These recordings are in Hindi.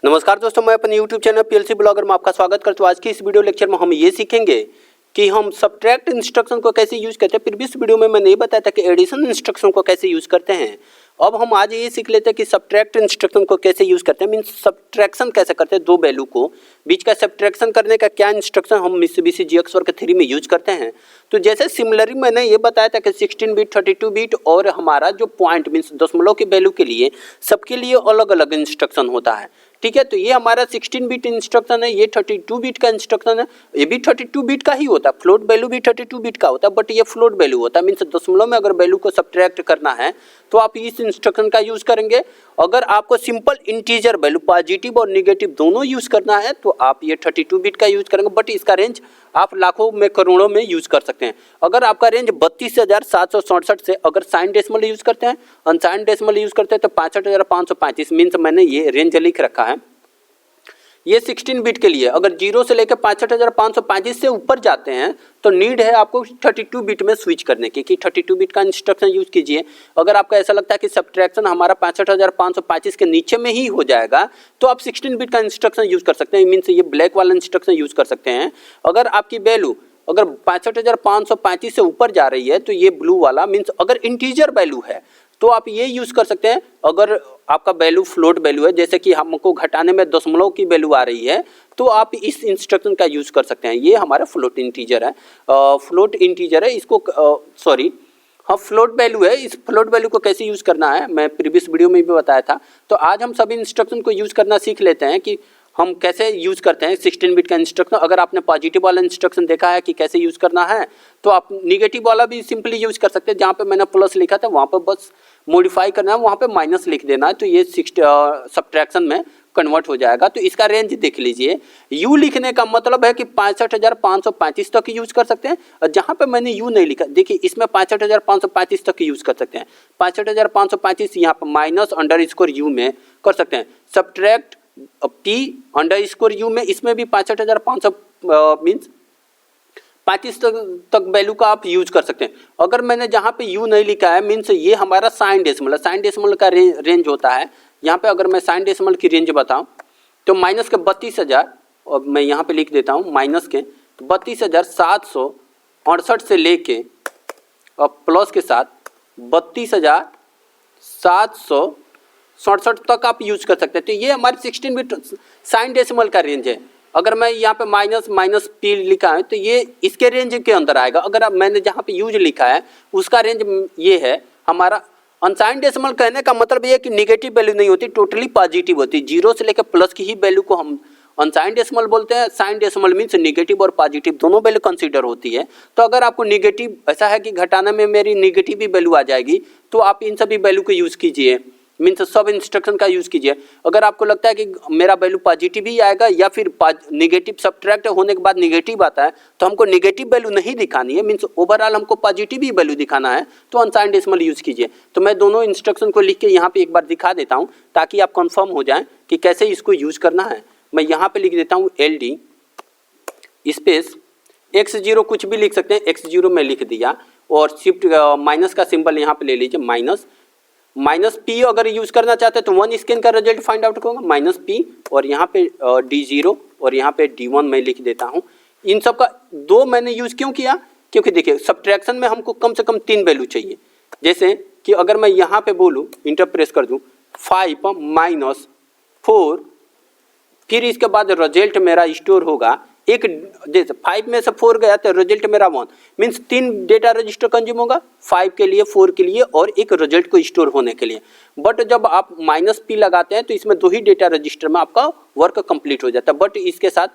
नमस्कार दोस्तों, मैं अपने YouTube चैनल पीएलसी ब्लॉगर में आपका स्वागत करता हूँ। आज की इस वीडियो लेक्चर में हम ये सीखेंगे कि हम सब्ट्रैक्ट इंस्ट्रक्शन को कैसे यूज करते हैं। प्रीवियस वीडियो में मैंने ये बताया था कि एडिशन इंस्ट्रक्शन को कैसे यूज करते हैं। अब हम आज ये सीख लेते हैं कि सब्ट्रैक्ट इंस्ट्रक्शन को कैसे यूज करते हैं, मीन्स सब्ट्रैक्शन कैसे करते हैं। दो वैल्यू को बीच का सब्ट्रैक्शन करने का क्या इंस्ट्रक्शन हम मित्सुबिशी GX वर्क 3 में यूज करते हैं। तो जैसे सिमिलरली मैंने ये बताया था कि 16 बिट 32 बिट और हमारा जो पॉइंट मीन्स दशमलव की वैल्यू के लिए सबके लिए अलग अलग इंस्ट्रक्शन होता है। ठीक है, तो ये हमारा 16 बिट इंस्ट्रक्शन है, ये 32 बिट का इंस्ट्रक्शन है। ये भी 32 बिट का ही होता है, फ्लोट वैल्यू भी 32 बिट का होता है, बट ये फ्लोट वैल्यू होता है। मीन्स दशमलव में अगर वैल्यू को सब्ट्रैक्ट करना है तो आप इस इंस्ट्रक्शन का यूज करेंगे। अगर आपको सिंपल इंटीजर वैल्यू पॉजिटिव और निगेटिव दोनों यूज करना है तो आप ये 32 बिट का यूज करेंगे, बट इसका रेंज आप लाखों में करोड़ों में यूज कर सकते हैं। अगर आपका रेंज 32,767 से अगर साइन डेसिमल यूज करते हैं, अनसाइन डेसिमल यूज करते हैं तो 65,535 मीन्स मैंने ये रेंज लिख रखा है। ये 16 बिट के लिए अगर 0 से लेकर 65,535 से ऊपर जाते हैं तो नीड है आपको 32 बिट में स्विच करने की कि 32 बिट का इंस्ट्रक्शन यूज कीजिए। अगर आपका ऐसा लगता है कि सब्ट्रैक्शन हमारा 65,535 के नीचे में ही हो जाएगा तो आप 16 बिट का इंस्ट्रक्शन यूज कर सकते हैं, मीन्स ये ब्लैक वाला इंस्ट्रक्शन यूज कर सकते हैं। अगर आपकी वैल्यू अगर 65,535 से ऊपर जा रही है तो ये ब्लू वाला मीन्स अगर इंटीजर वैल्यू है तो आप ये यूज कर सकते हैं। अगर आपका वैल्यू फ्लोट वैल्यू है, जैसे कि हमको घटाने में दशमलव की वैल्यू आ रही है तो आप इस इंस्ट्रक्शन का यूज कर सकते हैं। ये हमारा फ्लोट इंटीजर है, फ्लोट इंटीजर है, इसको हाँ फ्लोट वैल्यू है। इस फ्लोट वैल्यू को कैसे यूज करना है मैं प्रीवियस वीडियो में भी बताया था। तो आज हम सभी इंस्ट्रक्शन को यूज करना सीख लेते हैं कि हम कैसे यूज करते हैं 16 बिट का इंस्ट्रक्शन। अगर आपने पॉजिटिव वाला इंस्ट्रक्शन देखा है कि कैसे यूज करना है तो आप निगेटिव वाला भी सिंपली यूज कर सकते हैं। जहाँ पे मैंने प्लस लिखा था वहाँ पे बस मॉडिफाई करना है, वहाँ पे माइनस लिख देना है तो ये सब्ट्रैक्शन में कन्वर्ट हो जाएगा। तो इसका रेंज देख लीजिए, यू लिखने का मतलब है कि 65,535 तक यूज कर सकते हैं। और जहाँ पे मैंने यू नहीं लिखा, देखिए इसमें 65,535 तक यूज कर सकते हैं। 65,535 यहाँ पर माइनस अंडरस्कोर यू में कर सकते हैं। सब्ट्रैक्ट P अंडरस्कोर यू में इसमें भी 65,500 मीन्स 35 तक वैल्यू का आप यूज कर सकते हैं। अगर मैंने जहाँ पे यू नहीं लिखा है मीन्स ये हमारा साइन डेसिमल है, साइन डेसिमल का रेंज होता है। यहाँ पे अगर मैं साइन डेसिमल की रेंज बताऊँ तो माइनस के 32,000 और मैं यहाँ पे लिख देता हूँ माइनस के 32,768 से लेके और प्लस के साथ 32,767 तक आप यूज कर सकते हैं। तो ये हमारे 16 बिट साइन डेसिमल का रेंज है। अगर मैं यहाँ पे माइनस P लिखा है तो ये इसके रेंज के अंदर आएगा। अगर मैंने जहाँ पे यूज लिखा है उसका रेंज ये है हमारा। अनसाइन डेसिमल कहने का मतलब ये है कि निगेटिव वैल्यू नहीं होती, टोटली पॉजिटिव होती। 0 से लेकर प्लस की ही वैल्यू को हम अनसाइन डेसिमल बोलते हैं। साइन डेसिमल मीन्स निगेटिव और पॉजिटिव दोनों वैल्यू कंसीडर होती है। तो अगर आपको निगेटिव ऐसा है कि घटाने में मेरी निगेटिव भी वैल्यू आ जाएगी तो आप इन सभी वैल्यू को यूज़ कीजिए, मीन्स सब इंस्ट्रक्शन का यूज़ कीजिए। अगर आपको लगता है कि मेरा वैल्यू पॉजिटिव ही आएगा या फिर निगेटिव सब्ट्रैक्ट होने के बाद निगेटिव आता है तो हमको निगेटिव वैल्यू नहीं दिखानी है, मीन्स ओवरऑल हमको पॉजिटिव ही वैल्यू दिखाना है तो अनसाइन डेसिमल यूज़ कीजिए। तो मैं दोनों इंस्ट्रक्शन को लिख के यहाँ पे एक बार दिखा देता हूँ ताकि आप कंफर्म हो जाएं कि कैसे इसको यूज़ करना है। मैं यहाँ पे लिख देता हूँ LD स्पेस x0, कुछ भी लिख सकते हैं, x0 में लिख दिया और शिफ्ट माइनस का सिंबल यहाँ पे ले लीजिए, माइनस P अगर यूज करना चाहते हैं तो 1 स्कैन का रिजल्ट फाइंड आउट होगा माइनस P और यहाँ पे D0 और यहाँ पे D1 मैं लिख देता हूँ। इन सब का दो मैंने यूज क्यों किया, क्योंकि देखिए सब्ट्रैक्शन में हमको कम से कम 3 वैल्यू चाहिए। जैसे कि अगर मैं यहाँ पे बोलूँ इंटर प्रेस कर दूँ 5 माइनस 4, फिर इसके बाद रिजल्ट मेरा स्टोर होगा एक, जैसे 5 में से 4 गया तो रिजल्ट मेरा 1 मीन्स 3 डेटा रजिस्टर कंज्यूम होगा, 5 के लिए 4 के लिए और एक रिजल्ट को स्टोर होने के लिए। बट जब आप माइनस P लगाते हैं तो इसमें 2 ही डेटा रजिस्टर में आपका वर्क कंप्लीट हो जाता है। बट इसके साथ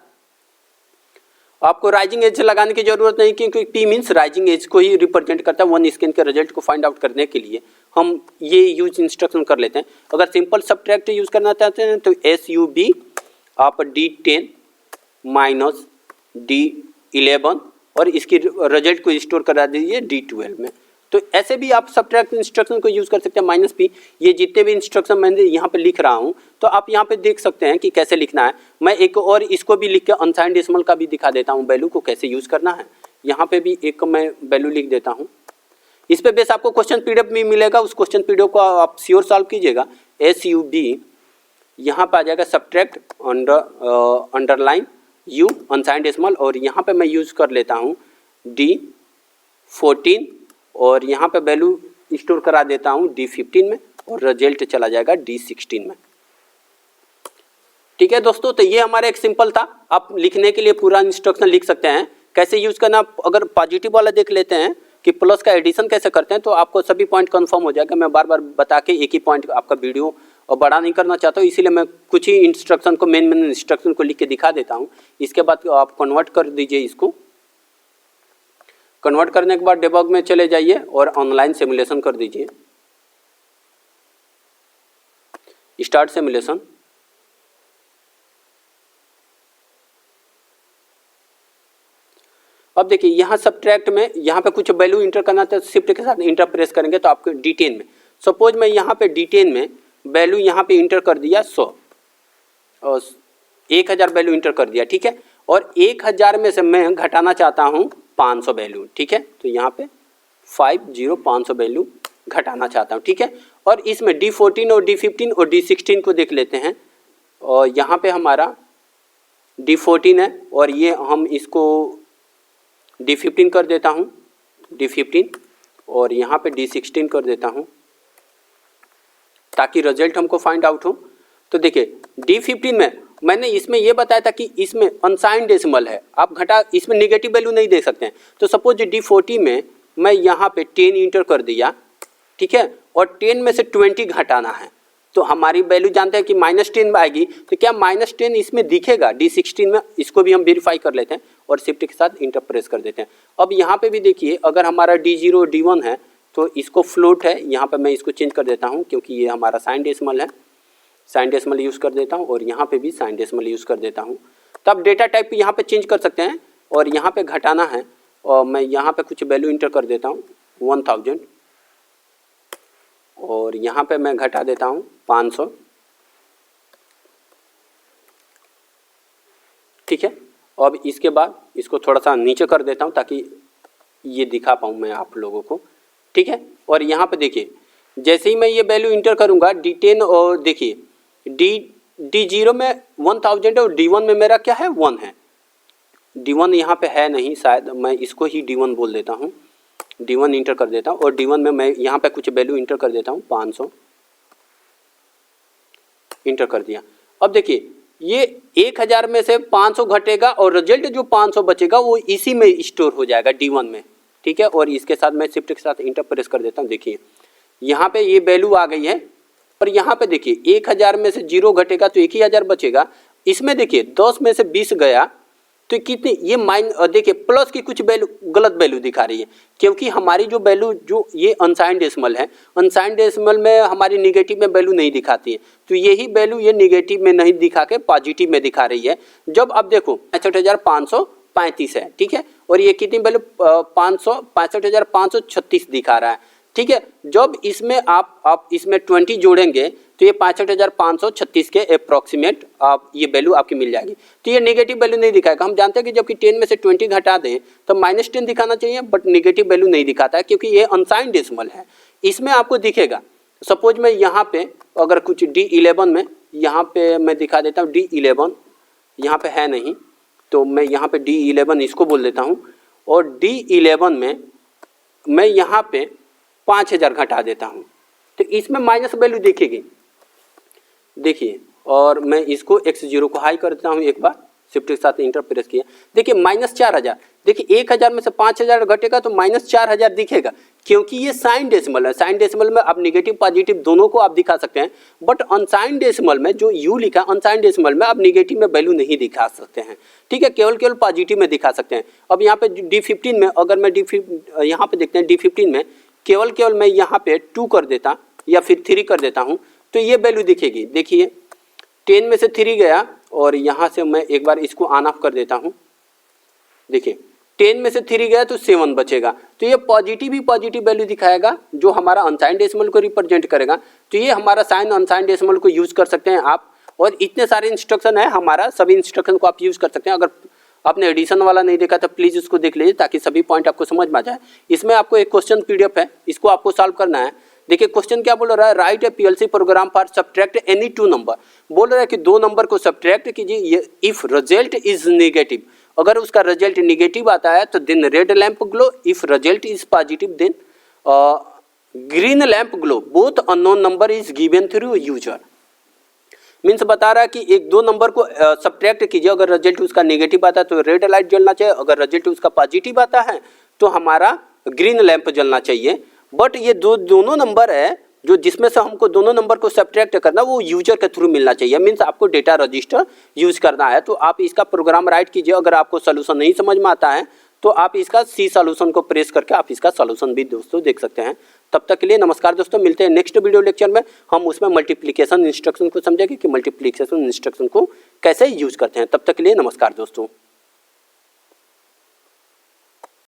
आपको राइजिंग एज लगाने की जरूरत नहीं, क्योंकि P मीन्स राइजिंग एज को ही रिप्रेजेंट करता है। 1 स्कैन के रिजल्ट को फाइंड आउट करने के लिए हम ये यूज इंस्ट्रक्शन कर लेते हैं। अगर सिंपल सब्ट्रैक्ट यूज करना चाहते हैं तो SUB आप D10 माइनस D11 और इसकी रिजल्ट को स्टोर करा दीजिए D12 में। तो ऐसे भी आप सब्ट्रैक्ट इंस्ट्रक्शन को यूज़ कर सकते हैं। माइनस P ये जितने भी इंस्ट्रक्शन मैंने यहाँ पे लिख रहा हूँ तो आप यहाँ पे देख सकते हैं कि कैसे लिखना है। मैं एक और इसको भी लिख के अनसाइन डेसिमल का भी दिखा देता हूँ, वैल्यू को कैसे यूज़ करना है। यहाँ पे भी एक मैं वैल्यू लिख देता हूँ। इस पे बेस आपको क्वेश्चन PDF में मिलेगा, उस क्वेश्चन PDF को आप श्योर सॉल्व कीजिएगा। SUB यहाँ पे आ जाएगा subtract underline you unsigned decimal, और यहाँ पे मैं यूज़ कर लेता हूँ D14 और यहाँ पे वैल्यू स्टोर करा देता हूँ D15 में और रिजल्ट चला जाएगा D16 में। ठीक है दोस्तों, तो ये हमारा एक सिंपल था। आप लिखने के लिए पूरा इंस्ट्रक्शन लिख सकते हैं कैसे यूज़ करना। अगर पॉजिटिव वाला देख लेते हैं कि प्लस का एडिशन कैसे करते हैं तो आपको सभी पॉइंट कंफर्म हो जाएगा। मैं बार बार बता के एक ही पॉइंट आपका वीडियो और बड़ा नहीं करना चाहता हूँ, इसीलिए मैं कुछ ही इंस्ट्रक्शन को मेन इंस्ट्रक्शन को लिख के दिखा देता हूँ। इसके बाद आप कन्वर्ट कर दीजिए। इसको कन्वर्ट करने के बाद डेबग में चले जाइए और ऑनलाइन सिमुलेशन कर दीजिए, स्टार्ट सिमुलेशन। अब देखिए यहाँ सब्ट्रैक्ट में यहाँ पे कुछ वैल्यू इंटर करना था, शिफ्ट के साथ इंटर प्रेस करेंगे तो आपको D10 में, सपोज मैं यहाँ पे D10 में वैल्यू यहाँ पे इंटर कर दिया 100 और 1000 वैल्यू इंटर कर दिया। ठीक है, और 1000 में से मैं घटाना चाहता हूँ 500 वैल्यू। ठीक है, तो यहाँ पे 500 वैल्यू घटाना चाहता हूँ। ठीक है, और इसमें D14 और D15 और D16 को देख लेते हैं। और यहाँ पे हमारा D14 है और ये हम इसको D15 कर देता हूँ D15 और यहाँ पे D16 कर देता हूँ ताकि रिजल्ट हमको फाइंड आउट हो। तो देखिए D15 में मैंने इसमें ये बताया था कि इसमें अनसाइंड डेसिमल है, आप घटा इसमें नेगेटिव वैल्यू नहीं दे सकते हैं। तो सपोज D14 में मैं यहाँ पे 10 इंटर कर दिया। ठीक है, और 10 में से 20 घटाना है तो हमारी वैल्यू जानते हैं कि -10 आएगी। तो क्या -10 इसमें दिखेगा D16 में? इसको भी हम वेरीफाई कर लेते हैं और शिफ्ट के साथ इंटर प्रेस कर देते हैं। अब यहाँ पे भी देखिए अगर हमारा D0 D1 है तो इसको फ्लोट है, यहाँ पे मैं इसको चेंज कर देता हूँ क्योंकि ये हमारा साइन डेसिमल है, साइन डेसिमल यूज़ कर देता हूँ और यहाँ पे भी साइन डेसिमल यूज़ कर देता हूँ। तो आप डेटा टाइप यहाँ पे चेंज कर सकते हैं और यहाँ पे घटाना है और मैं यहाँ पे कुछ वैल्यू इंटर कर देता हूँ 1000 और यहाँ पे मैं घटा देता हूँ 500। ठीक है, अब इसके बाद इसको थोड़ा सा नीचे कर देता हूँ ताकि ये दिखा पाऊँ मैं आप लोगों को। ठीक है, और यहाँ पे देखिए जैसे ही मैं ये वैल्यू इंटर करूँगा D10 और देखिए D0 में 1000 है और D1 में मेरा क्या है 1 है। D1 यहाँ पे है नहीं, शायद मैं इसको ही D1 बोल देता हूँ, D1 इंटर कर देता हूँ और D1 में मैं यहाँ पे कुछ वैल्यू इंटर कर देता हूँ 500 इंटर कर दिया। अब देखिए ये 1000 में से 500 घटेगा और रिजल्ट जो 500 बचेगा वो इसी में स्टोर हो जाएगा D1 में। ठीक है, और इसके साथ मैं शिफ्ट के साथ इंटर प्रेस कर देता हूँ। देखिए यहाँ पे ये वैल्यू आ गई है और यहाँ पे देखिए 1000 में से 0 घटेगा तो 1000 बचेगा। इसमें देखिए 10 में से 20 गया तो कितनी ये देखिए प्लस की कुछ वैल्यू गलत वैल्यू दिखा रही है क्योंकि हमारी जो वैल्यू जो ये अनसाइंड डेसिमल है, अनसाइंड डेसिमल में हमारी नेगेटिव में वैल्यू नहीं दिखाती है। तो यही वैल्यू ये नेगेटिव में नहीं दिखा के पॉजिटिव में दिखा रही है। जब अब देखो 65,535 है। ठीक है, और ये कितनी वैल्यू 65,536 दिखा रहा है। ठीक है, जब इसमें आप इसमें 20 जोड़ेंगे तो ये 65,536 के अप्रॉक्सीमेट आप ये वैल्यू आपकी मिल जाएगी। तो ये नेगेटिव वैल्यू नहीं दिखाएगा। हम जानते हैं कि जबकि 10 में से 20 घटा दें तो -10 दिखाना चाहिए, बट नेगेटिव वैल्यू नहीं दिखाता है क्योंकि ये अनसाइंड डेसिमल है। इसमें आपको दिखेगा सपोज मैं यहाँ पे अगर कुछ D11 में यहाँ पे मैं दिखा देता हूँ D11 यहाँ पे है नहीं तो मैं यहाँ पे D11 इसको बोल देता हूँ और D11 में मैं यहाँ पे 5000 घटा देता हूँ तो इसमें माइनस वैल्यू दिखेगी। देखिए और मैं इसको x0 को हाई कर देता हूँ एक बार, शिफ्ट के साथ इंटर प्रेस किया। देखिए -4000, देखिए 1000 में से 5000 घटेगा तो -4000 दिखेगा क्योंकि ये साइन डेसिमल है। साइन डेसिमल में आप नेगेटिव पॉजिटिव दोनों को आप दिखा सकते हैं, बट अनसाइन डेसिमल में जो यू लिखा अनसाइन डेसिमल में आप नेगेटिव में वैल्यू नहीं दिखा सकते हैं। ठीक है, केवल पॉजिटिव में दिखा सकते हैं। अब यहाँ पे D15 में अगर मैं यहाँ पे देखते हैं D15 में केवल मैं यहाँ पे 2 कर देता या फिर 3 कर देता हूँ तो ये वैल्यू दिखेगी। देखिए 10 में से 3 गया और यहाँ से मैं एक बार इसको ऑन ऑफ कर देता हूँ। देखिए 10 में से 3 गया तो 7 बचेगा। तो ये पॉजिटिव ही पॉजिटिव वैल्यू दिखाएगा जो हमारा अनसाइन डेसिमल को रिप्रेजेंट करेगा। तो ये हमारा साइन अनसाइन डेसिमल को यूज़ कर सकते हैं आप, और इतने सारे इंस्ट्रक्शन है हमारा, सभी इंस्ट्रक्शन को आप यूज़ कर सकते हैं। अगर आपने एडिशन वाला नहीं देखा तो प्लीज़ उसको देख लीजिए ताकि सभी पॉइंट आपको समझ में आ जाए। इसमें आपको एक क्वेश्चन PDF है, इसको आपको सॉल्व करना है। देखिए क्वेश्चन क्या बोल रहा है, write a PLC program for subtract any two number. बोल रहा है कि दो नंबर को सब्ट्रैक्ट कीजिए इफ रिजल्ट इज नेगेटिव, अगर उसका रिजल्ट नेगेटिव आता है तो then red lamp glow, if result is positive then green lamp glow, both unknown number is given through user. Means बता रहा है कि एक दो नंबर को सब्ट्रैक्ट कीजिए, अगर रिजल्ट उसका नेगेटिव आता है तो रेड लाइट जलना चाहिए, अगर रिजल्ट उसका पॉजिटिव आता है तो हमारा ग्रीन लैंप जलना चाहिए। बट ये दोनों नंबर है जो जिसमें से हमको दोनों नंबर को सब्ट्रैक्ट करना वो यूजर के थ्रू मिलना चाहिए। मीन्स आपको डेटा रजिस्टर यूज करना है। तो आप इसका प्रोग्राम राइट कीजिए। अगर आपको सोल्यूशन नहीं समझ में आता है तो आप इसका सी सोल्यूशन को प्रेस करके आप इसका सोल्यूशन भी दोस्तों देख सकते हैं। तब तक के लिए नमस्कार दोस्तों, मिलते हैं नेक्स्ट वीडियो लेक्चर में। हम उसमें मल्टीप्लिकेशन इंस्ट्रक्शन को समझेंगे कि मल्टीप्लिकेशन इंस्ट्रक्शन को कैसे यूज करते हैं। तब तक के लिए नमस्कार दोस्तों।